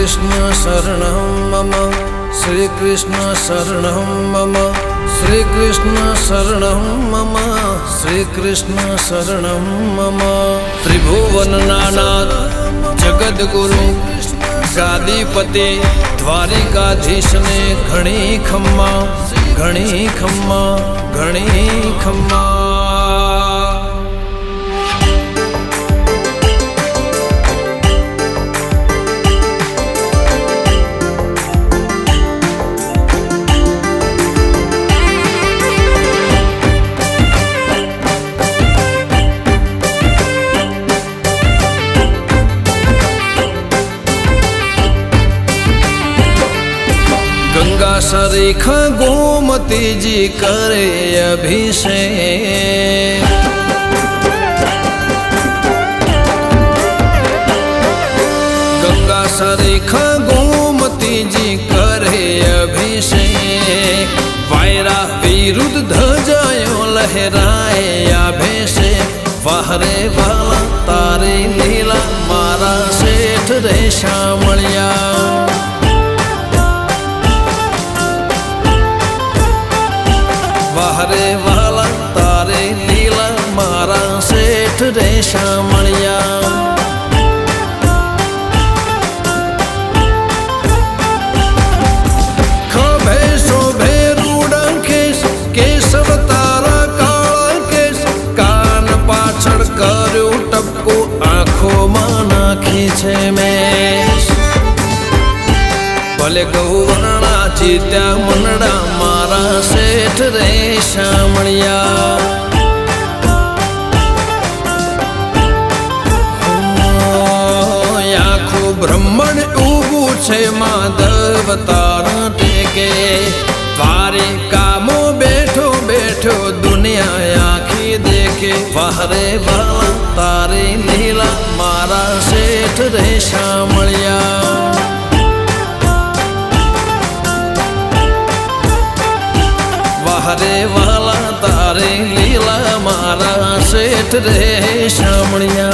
कृष्ण शरणं मम श्री कृष्ण शरणं मम श्री कृष्ण शरणं मम श्री कृष्ण शरणं मम। त्रिभुवननाथ जगद्गुरु गादीपति द्वारिकाधीश ने घणी खम्मा घणी खम्मा घणी खम्मा। गंगा सरीखा गोमती जी करे अभिषेक, गंगा सरीखा गोमती जी करे अभिषेक। वायरा विरुद्ध ध्वजाओं लहराए अभिषेक। वाहरे वाला तारे लीला मारा सेठ रे शामलिया। वाहरे वाला तारे लीला मारा सेठ रे शामलिया। खभे शोभे रूड़ा केश केशव तारा काला केश। कान पाछड़ कर्यो टपको आँखों में नाखी छे मेष। भले गौवर्णा जीत्या मनड़ा मारा सेठ रे शामलिया। आखो ब्रह्मण उभू छे माधव तारा टेके। वारे कामो बैठो बैठो दुनिया आखी देखे। वाहरे वाला तारे लीला मारा सेठ रे शामलिया। वाहरे वाला तारे लीला मारा सेठ रे शामलिया।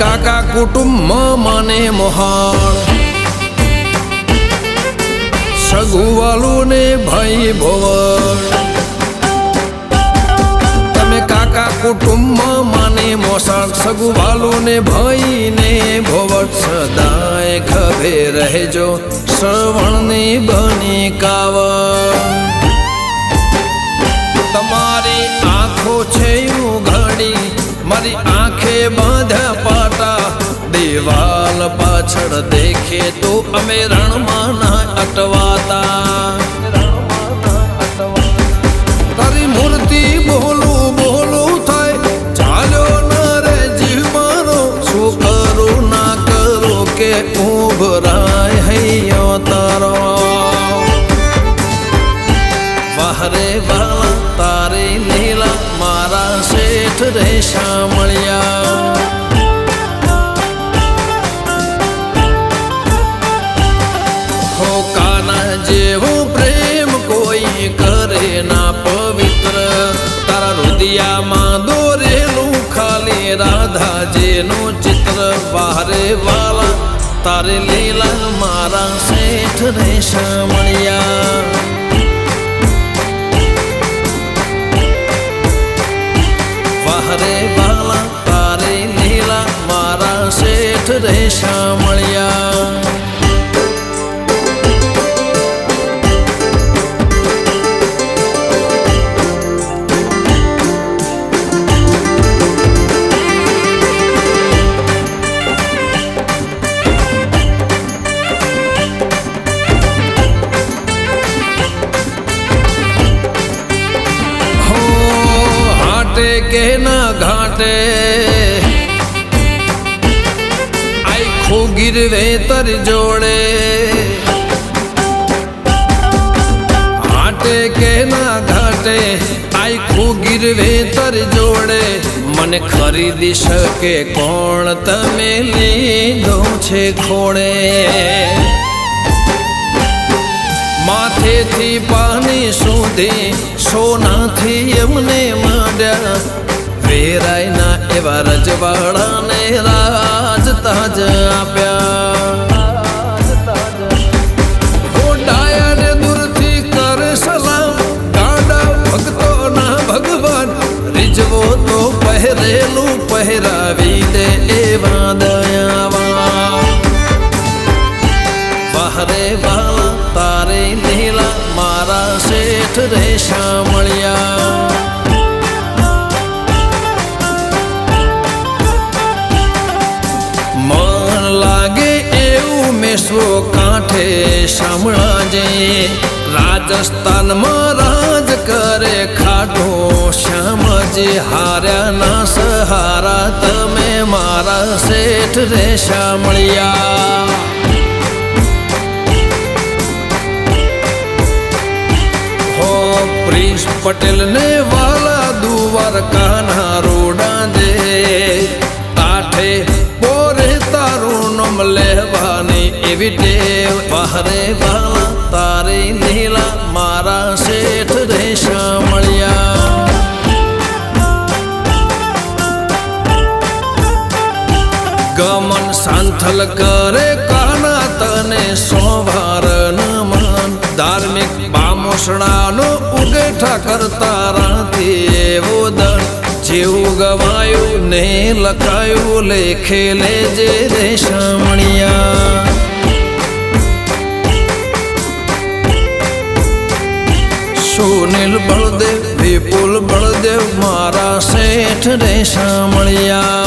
काका कुटुंब माने मोहाल। सगुवालू ने भाई भोवर। तमे काका कुटुंब माने मोसाल। सगुवालू ने भाई ने भोवर। सदाए खभे रहे जो श्रवण ने बनी कावर। तमारी आँखों छे उघाड़ी मारी आंखे बांधा पाटा। दीवाल पाछड़ देखे तो अमे रणमां ना अटवाता। तारी मूर्ति बोलू बोलू थाय चालो न रे जीव मारो। शू करो ना करो के उभराय हैयो तारो। वाहरे वाला तारे लीला मारा सेठ रे शामलिया। हो काना जेवो प्रेम कोई करे ना पवित्र। तारा हृदया मां दोरेलू खाली राधा जेनो चित्र। वाहरे वाला तारे लीला मारा सेठ रे शामलिया। वाहरे वाला तारे लीला मारा सेठ रे शामलिया। के ना घाटे आई खो गिरवे तर जोड़े। हाटे के ना घाटे નાયખું ગીરવે તર જોડે મને ખરીદી શકે કોણ તમે લીધો છે ખોડે માથેથી પાણી સુધી સોનાથી એમને માંડ્યા વેરાયના એવા રજવાડાને રાજ તાજ આપ્યા ડાયાને દૂરથી કરે સલામ ગાડા ભક્તોના ભગવાન રીઝવો તો પહેરેલું પહેરાવી દે એવા દયાવા વાહરે વાલા તારે લીલા મારા શેઠ રેશા મળ્યા મન લાગે એવું મેસવો કાંઠે શામળાજે રાજસ્થાનમાં રાજ કરે ખાટો શ્યામજી હાર્યા ના સહારા તમે મારા શેઠ રેશા મળ્યા પ્રિન્સ પટેલ ને વાલા દુવાર કાના રોડા દે કાઠે પોરે તારું નમ લેવાની એવી ટેવ વાહરે વાલા તારે લીલા મારા શેઠ રેશા મળ્યા ગમન સાંથલ કરે કાના તને સોવાર નમન ધાર્મિક બામોસણાનો ઉગેઠા કરતા રાથી એવો દન જેવું ગવાયું ને લખાયું લેખે લેજે રેશા મળ્યા સુનિલ બળદેવ વિપુલ બળદેવ મારા શેઠ રેશા મળ્યા